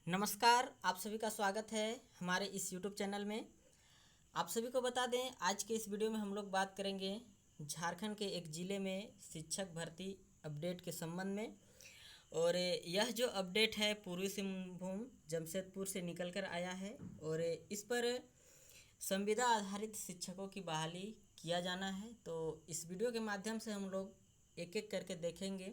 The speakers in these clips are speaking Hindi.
नमस्कार, आप सभी का स्वागत है हमारे इस यूट्यूब चैनल में। आप सभी को बता दें, आज के इस वीडियो में हम लोग बात करेंगे झारखंड के एक ज़िले में शिक्षक भर्ती अपडेट के संबंध में। और यह जो अपडेट है पूर्वी सिंहभूम जमशेदपुर से निकल कर आया है और इस पर संविदा आधारित शिक्षकों की बहाली किया जाना है। तो इस वीडियो के माध्यम से हम लोग एक एक करके देखेंगे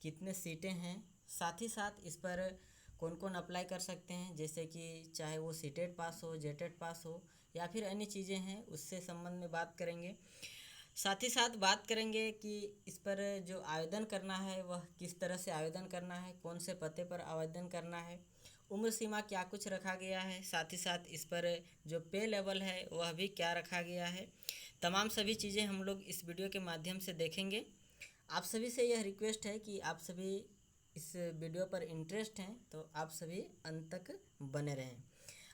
कितने सीटें हैं, साथ ही साथ इस पर कौन कौन अप्लाई कर सकते हैं, जैसे कि चाहे वो सीटेट पास हो, जेटेट पास हो या फिर अन्य चीज़ें हैं, उससे संबंध में बात करेंगे। साथ ही साथ बात करेंगे कि इस पर जो आवेदन करना है वह किस तरह से आवेदन करना है, कौन से पते पर आवेदन करना है, उम्र सीमा क्या कुछ रखा गया है, साथ ही साथ इस पर जो पे लेवल है वह भी क्या रखा गया है। तमाम सभी चीज़ें हम लोग इस वीडियो के माध्यम से देखेंगे। आप सभी से यह रिक्वेस्ट है कि आप सभी इस वीडियो पर इंटरेस्ट हैं तो आप सभी अंत तक बने रहें।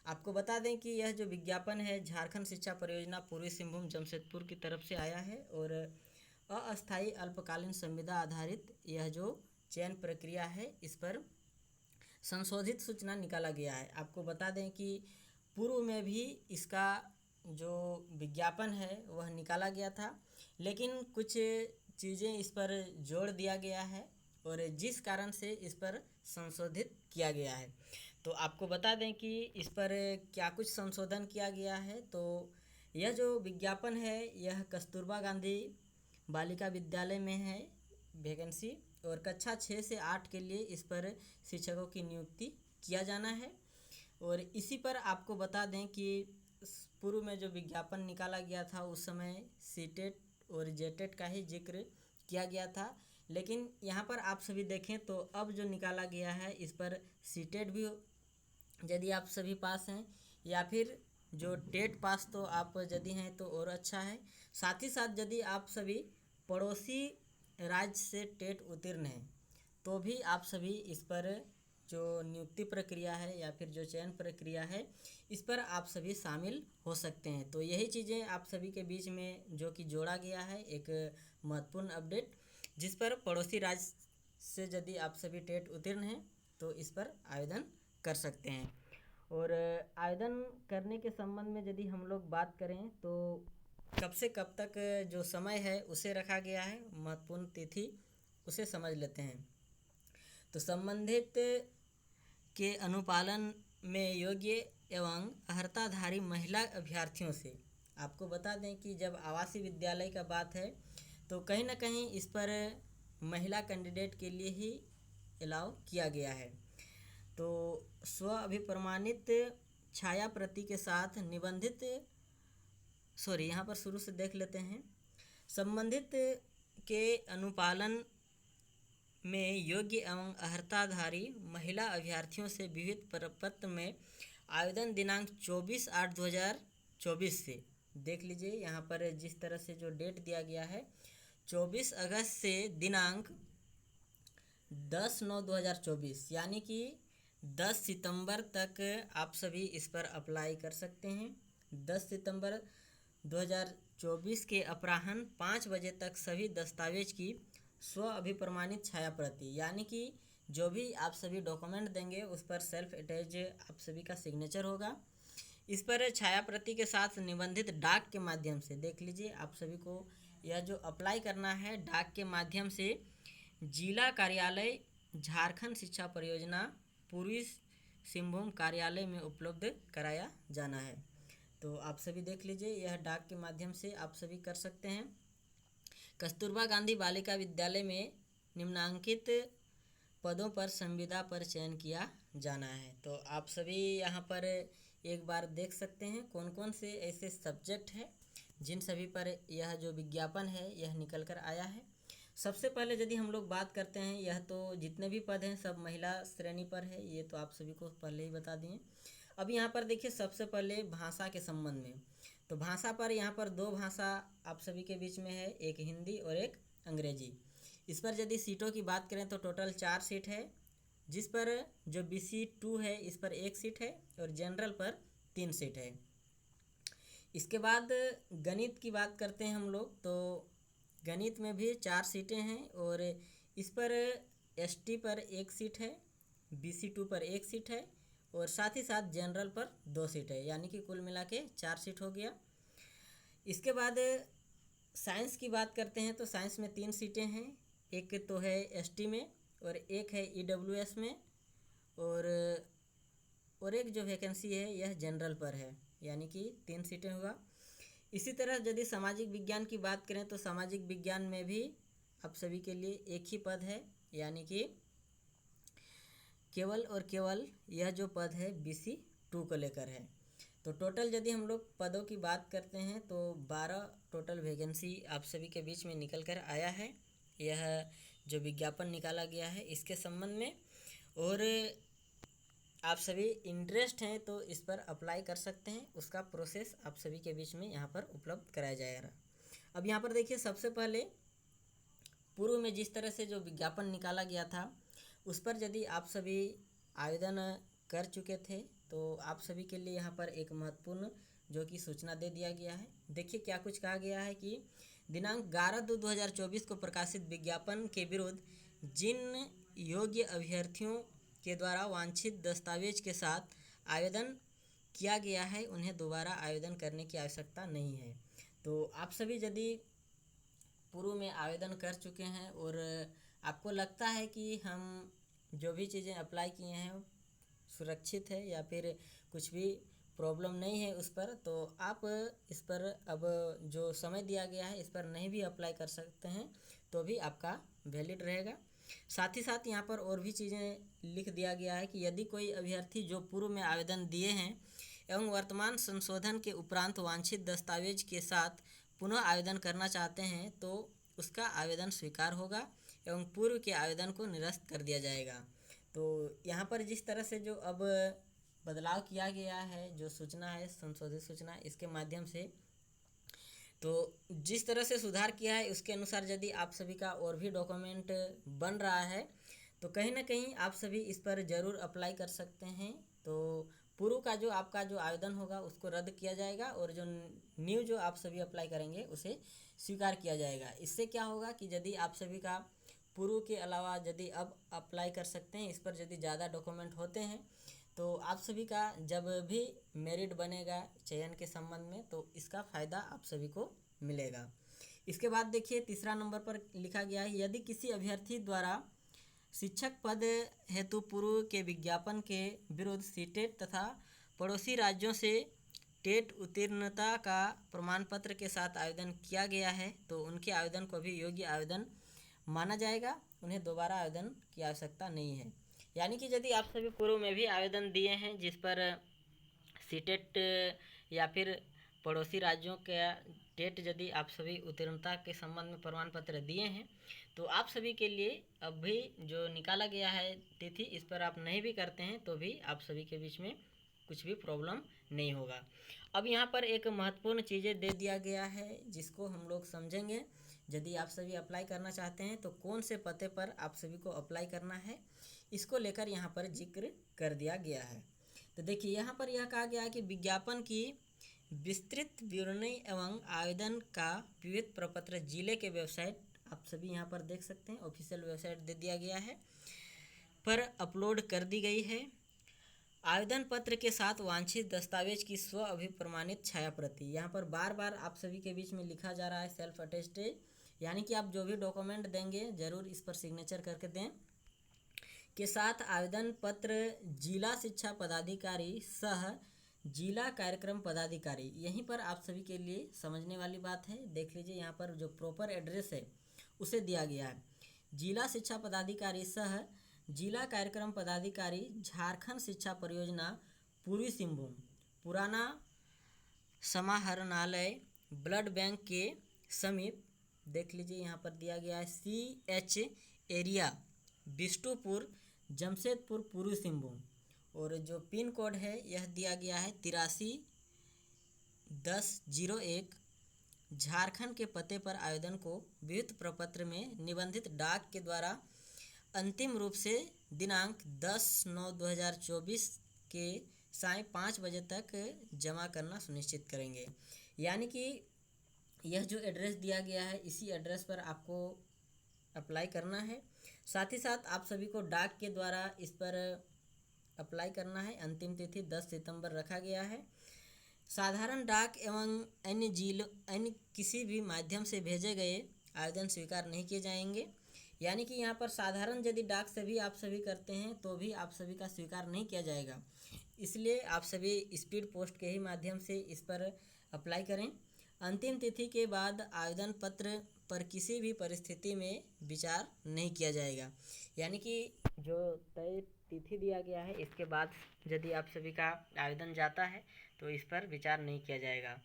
आपको बता दें कि यह जो विज्ञापन है झारखंड शिक्षा परियोजना पूर्वी सिंहभूम जमशेदपुर की तरफ से आया है और अस्थायी अल्पकालीन संविदा आधारित यह जो चयन प्रक्रिया है इस पर संशोधित सूचना निकाला गया है। आपको बता दें कि पूर्व में भी इसका जो विज्ञापन है वह निकाला गया था, लेकिन कुछ चीज़ें इस पर जोड़ दिया गया है और जिस कारण से इस पर संशोधित किया गया है। तो आपको बता दें कि इस पर क्या कुछ संशोधन किया गया है। तो यह जो विज्ञापन है यह कस्तूरबा गांधी बालिका विद्यालय में है वैकेंसी, और कक्षा 6 से 8 के लिए इस पर शिक्षकों की नियुक्ति किया जाना है। और इसी पर आपको बता दें कि पूर्व में जो विज्ञापन निकाला गया था उस समय सीटेट और जेटेट का ही जिक्र किया गया था, लेकिन यहाँ पर आप सभी देखें तो अब जो निकाला गया है इस पर सीटेट भी यदि आप सभी पास हैं या फिर जो टेट पास तो आप यदि हैं तो और अच्छा है। साथ ही साथ यदि आप सभी पड़ोसी राज्य से टेट उत्तीर्ण हैं तो भी आप सभी इस पर जो नियुक्ति प्रक्रिया है या फिर जो चयन प्रक्रिया है इस पर आप सभी शामिल हो सकते हैं। तो यही चीज़ें आप सभी के बीच में जो कि जोड़ा गया है एक महत्वपूर्ण अपडेट, जिस पर पड़ोसी राज्य से यदि आप सभी टेट उत्तीर्ण हैं तो इस पर आवेदन कर सकते हैं। और आवेदन करने के संबंध में यदि हम लोग बात करें तो कब से कब तक जो समय है उसे रखा गया है, महत्वपूर्ण तिथि उसे समझ लेते हैं। तो संबंधित के अनुपालन में योग्य एवं अर्हताधारी महिला अभ्यर्थियों से, आपको बता दें कि जब आवासीय विद्यालय का बात है तो कहीं ना कहीं इस पर महिला कैंडिडेट के लिए ही अलाउ किया गया है। तो स्व अभिप्रमाणित छाया प्रति के साथ निबंधित यहाँ पर शुरू से देख लेते हैं। संबंधित के अनुपालन में योग्य एवं अर्हताधारी महिला अभ्यर्थियों से विविध प्रपत्र में आवेदन दिनांक 24/8/2024 से, देख लीजिए यहाँ पर जिस तरह से जो डेट दिया गया है 24 अगस्त से दिनांक 10/9/2024 यानी कि 10 सितंबर तक आप सभी इस पर अप्लाई कर सकते हैं। 10 सितंबर 2024 के अपराह्न 5 बजे तक सभी दस्तावेज की स्व अभिप्रमाणित छाया प्रति, यानी कि जो भी आप सभी डॉक्यूमेंट देंगे उस पर सेल्फ अटैच आप सभी का सिग्नेचर होगा। इस पर छाया प्रति के साथ निबंधित डाक के माध्यम से, देख लीजिए आप सभी को यह जो अप्लाई करना है डाक के माध्यम से जिला कार्यालय झारखंड शिक्षा परियोजना पूर्वी सिंहभूम कार्यालय में उपलब्ध कराया जाना है। तो आप सभी देख लीजिए यह डाक के माध्यम से आप सभी कर सकते हैं। कस्तूरबा गांधी बालिका विद्यालय में निम्नांकित पदों पर संविदा पर चयन किया जाना है। तो आप सभी यहाँ पर एक बार देख सकते हैं कौन कौन से ऐसे सब्जेक्ट हैं जिन सभी पर यह जो विज्ञापन है यह निकल कर आया है। सबसे पहले यदि हम लोग बात करते हैं, यह तो जितने भी पद हैं सब महिला श्रेणी पर है, ये तो आप सभी को पहले ही बता दिए। अब यहाँ पर देखिए सबसे पहले भाषा के संबंध में, तो भाषा पर यहाँ पर 2 भाषा आप सभी के बीच में है, एक हिंदी और एक अंग्रेजी। इस पर यदि सीटों की बात करें तो टोटल 4 सीट है, जिस पर जो BC2 है इस पर 1 सीट है और जनरल पर 3 सीट है। इसके बाद गणित की बात करते हैं हम लोग, तो गणित में भी 4 सीटें हैं और इस पर ST पर 1 सीट है, BC2 पर 1 सीट है, और साथ ही साथ जनरल पर 2 सीट है, यानी कि कुल मिला के 4 सीट हो गया। इसके बाद साइंस की बात करते हैं तो साइंस में 3 सीटें हैं, एक तो है एसटी में और एक है ईडब्ल्यूएस में और एक जो वैकेंसी है यह जनरल पर है, यानी कि 3 सीटें हुआ। इसी तरह यदि सामाजिक विज्ञान की बात करें तो सामाजिक विज्ञान में भी आप सभी के लिए एक ही पद है, यानी कि केवल और केवल यह जो पद है BC2 को लेकर है। तो टोटल यदि हम लोग पदों की बात करते हैं तो 12 टोटल वैकेंसी आप सभी के बीच में निकल कर आया है। यह जो विज्ञापन निकाला गया है इसके संबंध में, और आप सभी इंटरेस्ट हैं तो इस पर अप्लाई कर सकते हैं। उसका प्रोसेस आप सभी के बीच में यहाँ पर उपलब्ध कराया जाएगा। अब यहाँ पर देखिए, सबसे पहले पूर्व में जिस तरह से जो विज्ञापन निकाला गया था उस पर यदि आप सभी आवेदन कर चुके थे तो आप सभी के लिए यहाँ पर एक महत्वपूर्ण जो कि सूचना दे दिया गया है। देखिए क्या कुछ कहा गया है कि दिनांक 11/2/2024 को प्रकाशित विज्ञापन के विरुद्ध जिन योग्य अभ्यर्थियों के द्वारा वांछित दस्तावेज के साथ आवेदन किया गया है उन्हें दोबारा आवेदन करने की आवश्यकता नहीं है। तो आप सभी यदि पूर्व में आवेदन कर चुके हैं और आपको लगता है कि हम जो भी चीज़ें अप्लाई किए हैं सुरक्षित है या फिर कुछ भी प्रॉब्लम नहीं है उस पर, तो आप इस पर अब जो समय दिया गया है इस पर नहीं भी अप्लाई कर सकते हैं तो भी आपका वैलिड रहेगा। साथ ही साथ यहाँ पर और भी चीज़ें लिख दिया गया है कि यदि कोई अभ्यर्थी जो पूर्व में आवेदन दिए हैं एवं वर्तमान संशोधन के उपरांत वांछित दस्तावेज के साथ पुनः आवेदन करना चाहते हैं तो उसका आवेदन स्वीकार होगा एवं पूर्व के आवेदन को निरस्त कर दिया जाएगा। तो यहाँ पर जिस तरह से जो अब बदलाव किया गया है, जो सूचना है संशोधित सूचना, इसके माध्यम से तो जिस तरह से सुधार किया है उसके अनुसार यदि आप सभी का और भी डॉक्यूमेंट बन रहा है तो कहीं ना कहीं आप सभी इस पर ज़रूर अप्लाई कर सकते हैं। तो पूर्व का जो आपका जो आवेदन होगा उसको रद्द किया जाएगा और जो न्यू जो आप सभी अप्लाई करेंगे उसे स्वीकार किया जाएगा। इससे क्या होगा कि यदि आप सभी का पूर्व के अलावा यदि अब अप्लाई कर सकते हैं, इस पर यदि ज़्यादा डॉक्यूमेंट होते हैं तो आप सभी का जब भी मेरिट बनेगा चयन के संबंध में तो इसका फ़ायदा आप सभी को मिलेगा। इसके बाद देखिए तीसरा नंबर पर लिखा गया है, यदि किसी अभ्यर्थी द्वारा शिक्षक पद हेतु पूर्व के विज्ञापन के विरुद्ध सीटेट तथा पड़ोसी राज्यों से टेट उत्तीर्णता का प्रमाण पत्र के साथ आवेदन किया गया है तो उनके आवेदन को भी योग्य आवेदन माना जाएगा, उन्हें दोबारा आवेदन की आवश्यकता नहीं है। यानी कि यदि आप सभी पूर्व में भी आवेदन दिए हैं जिस पर सीटेट या फिर पड़ोसी राज्यों के टेट यदि आप सभी उत्तीर्णता के संबंध में प्रमाण पत्र दिए हैं तो आप सभी के लिए अब भी जो निकाला गया है तिथि, इस पर आप नहीं भी करते हैं तो भी आप सभी के बीच में कुछ भी प्रॉब्लम नहीं होगा। अब यहाँ पर एक महत्वपूर्ण चीज़ें दे दिया गया है जिसको हम लोग समझेंगे। यदि आप सभी अप्लाई करना चाहते हैं तो कौन से पते पर आप सभी को अप्लाई करना है इसको लेकर यहाँ पर जिक्र कर दिया गया है। तो देखिए यहाँ पर यह कहा गया है कि विज्ञापन की विस्तृत विवरणी एवं आवेदन का विविध प्रपत्र जिले के वेबसाइट आप सभी यहाँ पर देख सकते हैं, ऑफिशियल वेबसाइट दे दिया गया है, पर अपलोड कर दी गई है। आवेदन पत्र के साथ वांछित दस्तावेज की स्व अभिप्रमाणित छाया प्रति, यहाँ पर बार बार आप सभी के बीच में लिखा जा रहा है सेल्फ अटेस्टेड, यानी कि आप जो भी डॉक्यूमेंट देंगे ज़रूर इस पर सिग्नेचर करके दें, के साथ आवेदन पत्र जिला शिक्षा पदाधिकारी सह जिला कार्यक्रम पदाधिकारी। यहीं पर आप सभी के लिए समझने वाली बात है, देख लीजिए यहाँ पर जो प्रॉपर एड्रेस है उसे दिया गया है, जिला शिक्षा पदाधिकारी सह जिला कार्यक्रम पदाधिकारी झारखंड शिक्षा परियोजना पूर्वी सिंहभूम, पुराना समाहरणालय ब्लड बैंक के समीप, देख लीजिए यहाँ पर दिया गया है CH एरिया बिष्टुपुर जमशेदपुर पूर्वी सिंहभूम, और जो पिन कोड है यह दिया गया है 831001। झारखंड के पते पर आवेदन को विविध प्रपत्र में निबंधित डाक के द्वारा अंतिम रूप से दिनांक 10/9/2024 के साय 5 बजे तक जमा करना सुनिश्चित करेंगे। यानी कि यह जो एड्रेस दिया गया है इसी एड्रेस पर आपको अप्लाई करना है। साथ ही साथ आप सभी को डाक के द्वारा इस पर अप्लाई करना है। अंतिम तिथि 10 सितंबर रखा गया है। साधारण डाक एवं अन्य किसी भी माध्यम से भेजे गए आवेदन स्वीकार नहीं किए जाएंगे। यानी कि यहाँ पर साधारण यदि डाक से भी आप सभी करते हैं तो भी आप सभी का स्वीकार नहीं किया जाएगा। इसलिए आप सभी स्पीड पोस्ट के ही माध्यम से इस पर अप्लाई करें। अंतिम तिथि के बाद आवेदन पत्र पर किसी भी परिस्थिति में विचार नहीं किया जाएगा। यानी कि जो तय तिथि दिया गया है इसके बाद यदि आप सभी का आवेदन जाता है तो इस पर विचार नहीं किया जाएगा।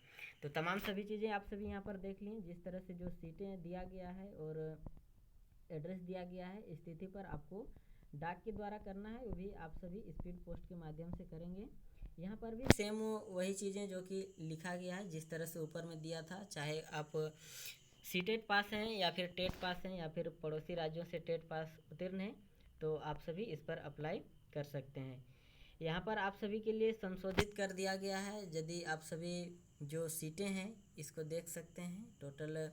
तो तमाम सभी चीज़ें आप सभी यहाँ पर देख लीं। जिस तरह से जो सीटें दिया गया है और एड्रेस दिया गया है, इस तिथि पर आपको डाक के द्वारा करना है, वो भी आप सभी स्पीड पोस्ट के माध्यम से करेंगे। यहाँ पर भी सेम वही चीज़ें जो कि लिखा गया है जिस तरह से ऊपर में दिया था, चाहे आप सीटेट पास हैं या फिर टेट पास हैं या फिर पड़ोसी राज्यों से टेट पास उत्तीर्ण हैं, तो आप सभी इस पर अप्लाई कर सकते हैं। यहाँ पर आप सभी के लिए संशोधित कर दिया गया है। यदि आप सभी जो सीटें हैं इसको देख सकते हैं, टोटल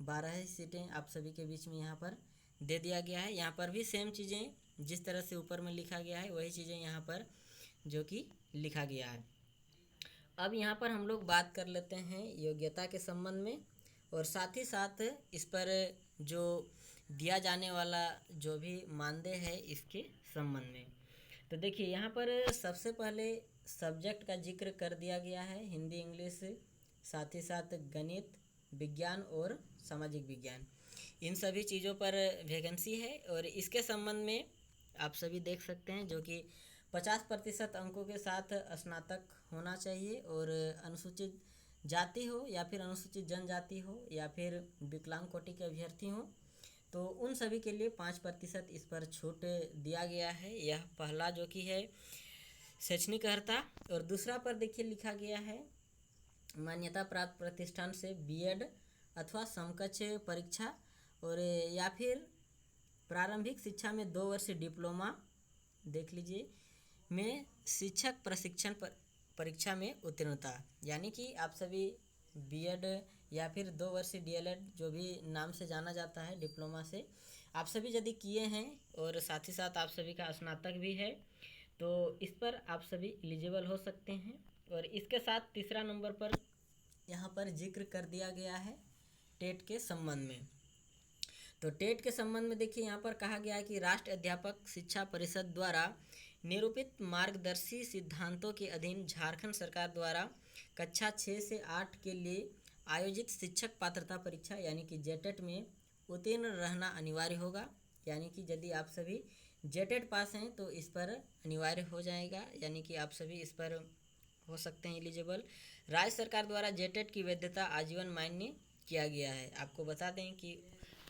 12 सीटें आप सभी के बीच में यहाँ पर दे दिया गया है। यहाँ पर भी सेम चीज़ें जिस तरह से ऊपर में लिखा गया है वही चीज़ें यहाँ पर जो कि लिखा गया है। अब यहाँ पर हम लोग बात कर लेते हैं योग्यता के संबंध में और साथ ही साथ इस पर जो दिया जाने वाला जो भी मानदेय है इसके संबंध में। तो देखिए यहाँ पर सबसे पहले सब्जेक्ट का जिक्र कर दिया गया है, हिंदी, इंग्लिश, साथ ही साथ गणित, विज्ञान और सामाजिक विज्ञान, इन सभी चीज़ों पर वैकेंसी है। और इसके संबंध में आप सभी देख सकते हैं जो कि 50% अंकों के साथ स्नातक होना चाहिए और अनुसूचित जाति हो या फिर अनुसूचित जनजाति हो या फिर विकलांग कोटि के अभ्यर्थी हो तो उन सभी के लिए 5% इस पर छूट दिया गया है। यह पहला जो कि है शैक्षणिक अर्हता। और दूसरा पर देखिए लिखा गया है मान्यता प्राप्त प्रतिष्ठान से बीएड अथवा समकक्ष परीक्षा और या फिर प्रारंभिक शिक्षा में 2 वर्षीय डिप्लोमा देख लीजिए में शिक्षक प्रशिक्षण परीक्षा में उत्तीर्णता। यानी कि आप सभी बीएड या फिर 2 वर्षीय डीएलएड जो भी नाम से जाना जाता है डिप्लोमा से आप सभी यदि किए हैं और साथ ही साथ आप सभी का स्नातक भी है तो इस पर आप सभी एलिजिबल हो सकते हैं। और इसके साथ तीसरा नंबर पर यहाँ पर जिक्र कर दिया गया है टेट के संबंध में। तो टेट के संबंध में देखिए यहाँ पर कहा गया है कि राष्ट्रीय अध्यापक शिक्षा परिषद द्वारा निरूपित मार्गदर्शी सिद्धांतों के अधीन झारखंड सरकार द्वारा कक्षा 6 से 8 के लिए आयोजित शिक्षक पात्रता परीक्षा यानी कि जेटेट में उत्तीर्ण रहना अनिवार्य होगा। यानी कि यदि आप सभी जेटेट पास हैं तो इस पर अनिवार्य हो जाएगा, यानी कि आप सभी इस पर हो सकते हैं एलिजिबल। राज्य सरकार द्वारा जेटेट की वैधता आजीवन मान्य किया गया है। आपको बता दें कि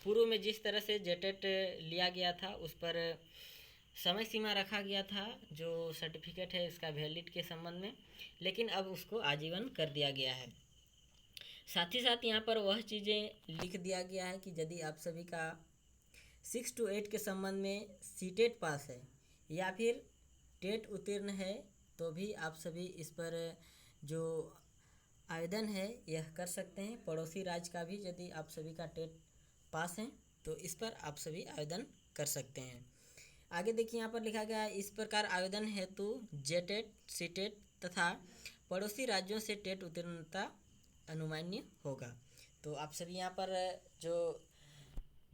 पूर्व में जिस तरह से जेटेट लिया गया था उस पर समय सीमा रखा गया था जो सर्टिफिकेट है इसका वैलिड के संबंध में, लेकिन अब उसको आजीवन कर दिया गया है। साथ ही साथ यहाँ पर वह चीज़ें लिख दिया गया है कि यदि आप सभी का 6 to 8 के संबंध में सीटेट पास है या फिर टेट उत्तीर्ण है तो भी आप सभी इस पर जो आवेदन है यह कर सकते हैं। पड़ोसी राज्य का भी यदि आप सभी का टेट पास हैं तो इस पर आप सभी आवेदन कर सकते हैं। आगे देखिए यहाँ पर लिखा गया है इस प्रकार आवेदन हेतु जेटेट, सीटेट तथा पड़ोसी राज्यों से टेट उत्तीर्णता अनुमान्य होगा। तो आप सभी यहाँ पर जो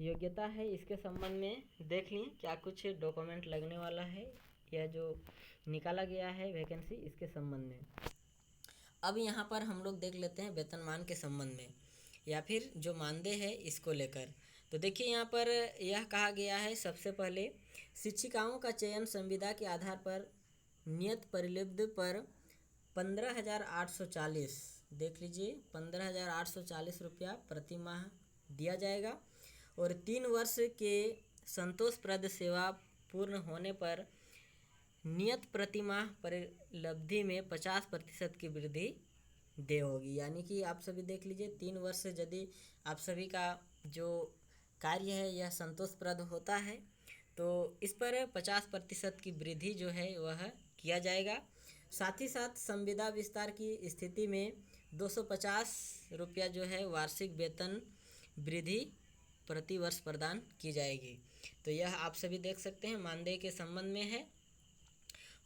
योग्यता है इसके संबंध में देख लें क्या कुछ डॉक्यूमेंट लगने वाला है, यह जो निकाला गया है वैकेंसी इसके संबंध में। अब यहाँ पर हम लोग देख लेते हैं वेतनमान के संबंध में या फिर जो मानदेय है इसको लेकर। तो देखिए यहाँ पर यह कहा गया है सबसे पहले शिक्षिकाओं का चयन संविदा के आधार पर नियत परिलब्ध पर 15,840 देख लीजिए 15,840 रुपया प्रति माह दिया जाएगा और 3 वर्ष के संतोषप्रद सेवा पूर्ण होने पर नियत प्रति माह परिलब्धि में 50% की वृद्धि दे होगी। यानी कि आप सभी देख लीजिए 3 वर्ष से यदि आप सभी का जो कार्य है यह संतोषप्रद होता है तो इस पर 50% की वृद्धि जो है वह किया जाएगा। साथ ही साथ संविदा विस्तार की स्थिति में 250 रुपया जो है वार्षिक वेतन वृद्धि प्रति वर्ष प्रदान की जाएगी। तो यह आप सभी देख सकते हैं मानदेय के संबंध में है।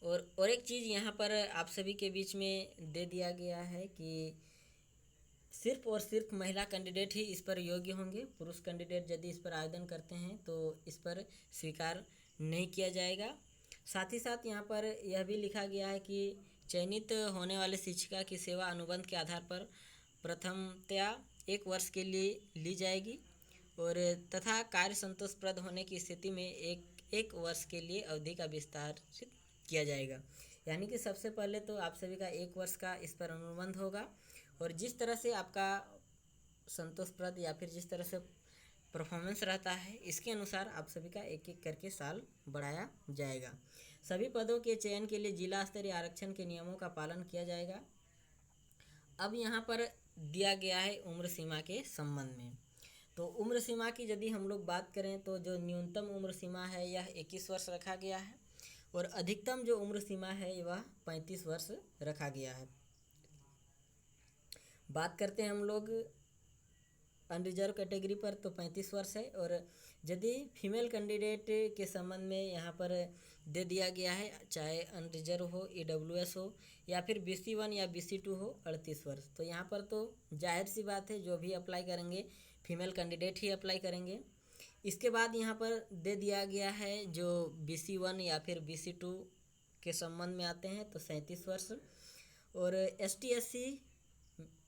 और एक चीज़ यहाँ पर आप सभी के बीच में दे दिया गया है कि सिर्फ और सिर्फ महिला कैंडिडेट ही इस पर योग्य होंगे। पुरुष कैंडिडेट यदि इस पर आवेदन करते हैं तो इस पर स्वीकार नहीं किया जाएगा। साथ ही साथ यहाँ पर यह भी लिखा गया है कि चयनित होने वाले शिक्षिका की सेवा अनुबंध के आधार पर प्रथमतया 1 वर्ष के लिए ली जाएगी और तथा कार्य संतोषप्रद होने की स्थिति में एक वर्ष के लिए अवधि का विस्तारित किया जाएगा। यानी कि सबसे पहले तो आप सभी का 1 वर्ष का इस पर अनुबंध होगा और जिस तरह से आपका संतोषप्रद या फिर जिस तरह से परफॉर्मेंस रहता है इसके अनुसार आप सभी का एक एक करके साल बढ़ाया जाएगा। सभी पदों के चयन के लिए जिला स्तरीय आरक्षण के नियमों का पालन किया जाएगा। अब यहाँ पर दिया गया है उम्र सीमा के संबंध में। तो उम्र सीमा की यदि हम लोग बात करें तो जो न्यूनतम उम्र सीमा है यह 21 वर्ष रखा गया है और अधिकतम जो उम्र सीमा है वह 35 वर्ष रखा गया है। बात करते हैं हम लोग अनरिजर्व कैटेगरी पर तो 35 वर्ष है और यदि फीमेल कैंडिडेट के संबंध में यहाँ पर दे दिया गया है, चाहे अनरिजर्व हो, EWS हो या फिर BC1 या BC2 हो, 38 वर्ष। तो यहाँ पर तो जाहिर सी बात है जो भी अप्लाई करेंगे फीमेल कैंडिडेट ही अप्लाई करेंगे। इसके बाद यहाँ पर दे दिया गया है जो BC1 या फिर BC2 के संबंध में आते हैं तो 37 वर्ष और ST SC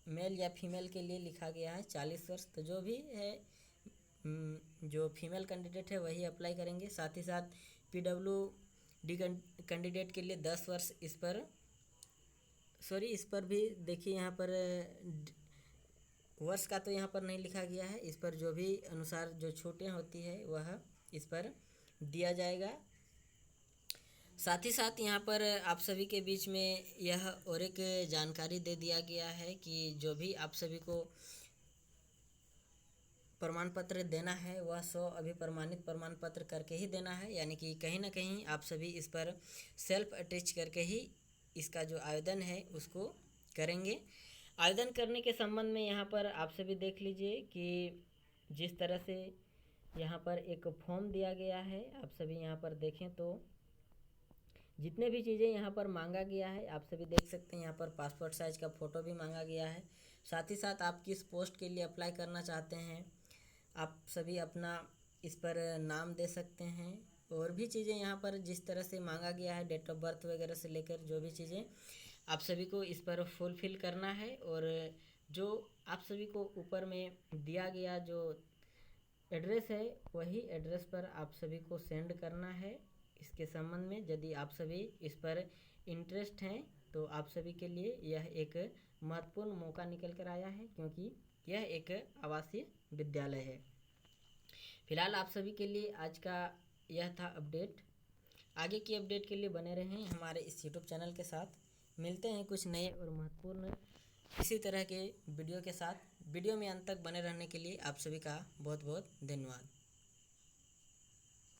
मेल या फीमेल के लिए लिखा गया है 40 वर्ष। तो जो भी है जो फीमेल कैंडिडेट है वही अप्लाई करेंगे। साथ ही साथ PWD कैंडिडेट के लिए 10 वर्ष इस पर भी देखिए यहाँ पर वर्ष का तो यहाँ पर नहीं लिखा गया है, इस पर जो भी अनुसार जो छूटें होती है वह इस पर दिया जाएगा। साथ ही साथ यहाँ पर आप सभी के बीच में यह और एक जानकारी दे दिया गया है कि जो भी आप सभी को प्रमाण पत्र देना है वह 100 अभिप्रमाणित प्रमाण पत्र करके ही देना है। यानी कि कहीं ना कहीं आप सभी इस पर सेल्फ अटैच करके ही इसका जो आवेदन है उसको करेंगे। आवेदन करने के संबंध में यहाँ पर आप सभी देख लीजिए कि जिस तरह से यहाँ पर एक फॉर्म दिया गया है, आप सभी यहाँ पर देखें तो जितने भी चीज़ें यहाँ पर मांगा गया है आप सभी देख सकते हैं। यहाँ पर पासपोर्ट साइज का फ़ोटो भी मांगा गया है। साथ ही साथ आप किस पोस्ट के लिए अप्लाई करना चाहते हैं आप सभी अपना इस पर नाम दे सकते हैं। और भी चीज़ें यहाँ पर जिस तरह से मांगा गया है डेट ऑफ बर्थ वगैरह से लेकर जो भी चीज़ें आप सभी को इस पर फुलफिल करना है। और जो आप सभी को ऊपर में दिया गया जो एड्रेस है वही एड्रेस पर आप सभी को सेंड करना है। इसके संबंध में यदि आप सभी इस पर इंटरेस्ट हैं तो आप सभी के लिए यह एक महत्वपूर्ण मौका निकल कर आया है, क्योंकि यह एक आवासीय विद्यालय है। फिलहाल आप सभी के लिए आज का यह था अपडेट। आगे की अपडेट के लिए बने रहें हमारे इस YouTube चैनल के साथ। मिलते हैं कुछ नए और महत्वपूर्ण इसी तरह के वीडियो के साथ। वीडियो में अंत तक बने रहने के लिए आप सभी का बहुत बहुत धन्यवाद।